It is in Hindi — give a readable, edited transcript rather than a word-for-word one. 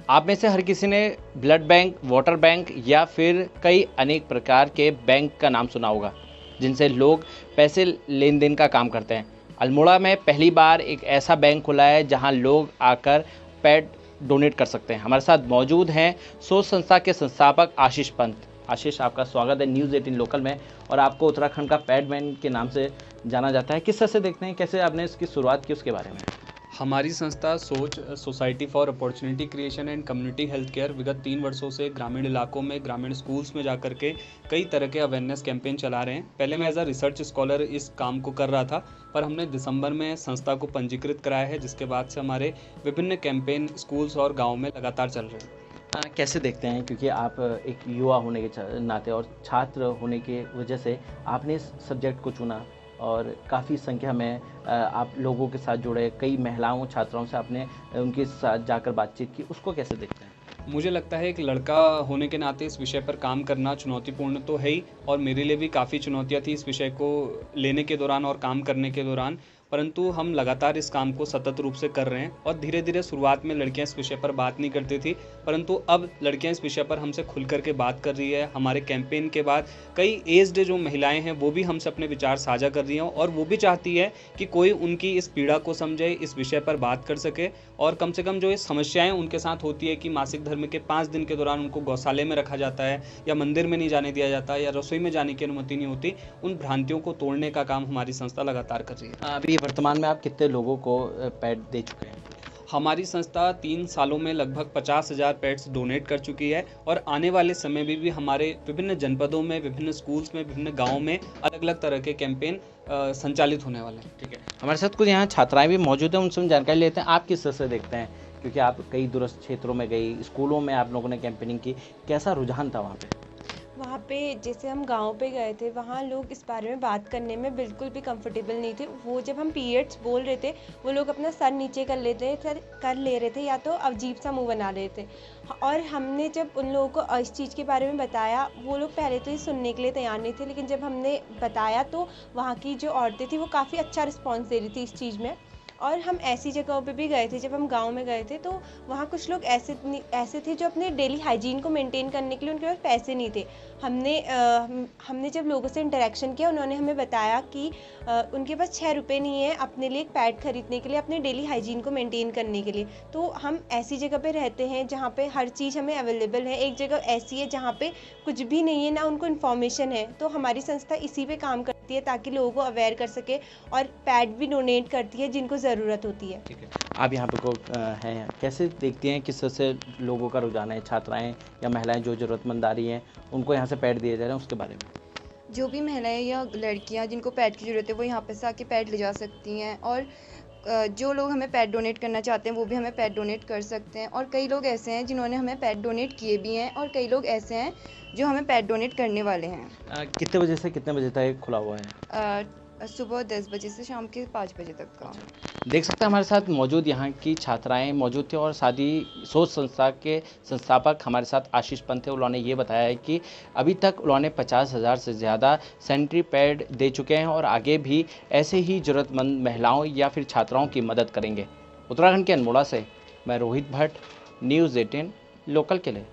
आप में से हर किसी ने ब्लड बैंक, वाटर बैंक या फिर कई अनेक प्रकार के बैंक का नाम सुना होगा जिनसे लोग पैसे लेन देन का काम करते हैं। अल्मोड़ा में पहली बार एक ऐसा बैंक खुला है जहां लोग आकर पैड डोनेट कर सकते हैं। हमारे साथ मौजूद हैं सोच संस्था के संस्थापक आशीष पंत। आशीष, आपका स्वागत है न्यूज़ 18 लोकल में। और आपको उत्तराखंड का पैड मैन के नाम से जाना जाता है। किस तरह से देखते हैं, कैसे आपने इसकी शुरुआत की, उसके बारे में? हमारी संस्था सोच society for opportunity creation and community health care विगत 3 वर्षों से ग्रामीण इलाकों में, ग्रामीण स्कूल्स में जाकर के कई तरह के अवेयरनेस कैंपेन चला रहे हैं। पहले मैं एज अ रिसर्च स्कॉलर इस काम को कर रहा था, पर हमने दिसंबर में संस्था को पंजीकृत कराया है, जिसके बाद से हमारे विभिन्न कैंपेन स्कूल्स और गाँव में लगातार चल रहे हैं। कैसे देखते हैं, क्योंकि आप एक युवा होने के नाते और छात्र होने की वजह से आपने इस सब्जेक्ट को चुना और काफ़ी संख्या में आप लोगों के साथ जुड़े, कई महिलाओं छात्राओं से आपने उनके साथ जाकर बातचीत की, उसको कैसे देखते हैं? मुझे लगता है एक लड़का होने के नाते इस विषय पर काम करना चुनौतीपूर्ण तो है ही, और मेरे लिए भी काफ़ी चुनौतियाँ थी इस विषय को लेने के दौरान और काम करने के दौरान, परंतु हम लगातार इस काम को सतत रूप से कर रहे हैं। और धीरे धीरे शुरुआत में लड़कियां इस विषय पर बात नहीं करती थी, परंतु अब लड़कियां इस विषय पर हमसे खुल करके बात कर रही है। हमारे कैंपेन के बाद कई एज्ड जो महिलाएं हैं वो भी हमसे अपने विचार साझा कर रही हैं, और वो भी चाहती है कि कोई उनकी इस पीड़ा को समझे, इस विषय पर बात कर सके। और कम से कम जो ये समस्याएं उनके साथ होती है कि मासिक धर्म के 5 दिन के दौरान उनको गौशाले में रखा जाता है, या मंदिर में नहीं जाने दिया जाता, या रसोई में जाने की अनुमति नहीं होती, उन भ्रांतियों को तोड़ने का काम हमारी संस्था लगातार कर रही है। अभी वर्तमान में आप कितने लोगों को पैड दे चुके हैं? हमारी संस्था 3 सालों में लगभग 50,000 पैड्स डोनेट कर चुकी है, और आने वाले समय में भी हमारे विभिन्न जनपदों में, विभिन्न स्कूल्स में, विभिन्न गाँवों में अलग अलग तरह के कैंपेन संचालित होने वाले हैं। ठीक है, हमारे साथ कुछ यहाँ छात्राएं भी मौजूद हैं, उनसे हम जानकारी लेते हैं। आप किस तरह से देखते हैं, क्योंकि आप कई दूरस्थ क्षेत्रों में गई, स्कूलों में आप लोगों ने कैंपेनिंग की, कैसा रुझान था वहाँ पे? वहाँ पे जैसे हम गाँव पे गए थे, वहाँ लोग इस बारे में बात करने में बिल्कुल भी कंफर्टेबल नहीं थे। वो जब हम पीरियड्स बोल रहे थे, वो लोग अपना सर नीचे कर ले रहे थे, या तो अजीब सा मुंह बना रहे थे। और हमने जब उन लोगों को इस चीज़ के बारे में बताया, वो लोग पहले तो ये सुनने के लिए तैयार नहीं थे, लेकिन जब हमने बताया तो वहाँ की जो औरतें थी वो काफ़ी अच्छा रिस्पॉन्स दे रही थी इस चीज़ में। और हम ऐसी जगहों पे भी गए थे, जब हम गाँव में गए थे तो वहाँ कुछ लोग ऐसे थे जो अपने डेली हाइजीन को मेंटेन करने के लिए उनके पास पैसे नहीं थे। हमने जब लोगों से इंटरेक्शन किया, उन्होंने हमें बताया कि उनके पास 6 रुपये नहीं है अपने लिए एक पैड खरीदने के लिए, अपने डेली हाइजीन को मेंटेन करने के लिए। तो हम ऐसी जगह पे रहते हैं जहाँ पे हर चीज़ हमें अवेलेबल है। एक जगह ऐसी है जहाँ पे कुछ भी नहीं है, ना उनको इन्फॉर्मेशन है। तो हमारी संस्था इसी पे काम करती है ताकि लोगों को अवेयर कर सके, और पैड भी डोनेट करती है जिनको ज़रूरत होती है। ठीक है, आप यहाँ पे को हैं, कैसे देखती हैं, किस तरह से लोगों का रुझान है, छात्राएं या महिलाएं जो ज़रूरतमंद आ रही हैं उनको यहाँ से पैड दिए जा रहे हैं, उसके बारे में? जो भी महिलाएं या लड़कियां जिनको पैड की ज़रूरत है वो यहाँ पे से आके पैड ले जा सकती हैं, और जो लोग हमें पैड डोनेट करना चाहते हैं वो भी हमें पैड डोनेट कर सकते हैं। और कई लोग ऐसे हैं जिन्होंने हमें पैड डोनेट किए भी हैं, और कई लोग ऐसे हैं जो हमें पैड डोनेट करने वाले हैं। कितने बजे से कितने बजे तक खुला हुआ है? सुबह 10 बजे से शाम के 5 बजे तक का। देख सकते हैं हमारे साथ मौजूद यहाँ की छात्राएं मौजूद थी, और साथ ही सोच संस्था के संस्थापक हमारे साथ आशीष पंत थे। उन्होंने ये बताया है कि अभी तक उन्होंने 50,000 से ज़्यादा सैनिटरी पैड दे चुके हैं, और आगे भी ऐसे ही ज़रूरतमंद महिलाओं या फिर छात्राओं की मदद करेंगे। उत्तराखंड के अल्मोड़ा से मैं रोहित भट्ट, न्यूज़ 18 लोकल के लिए।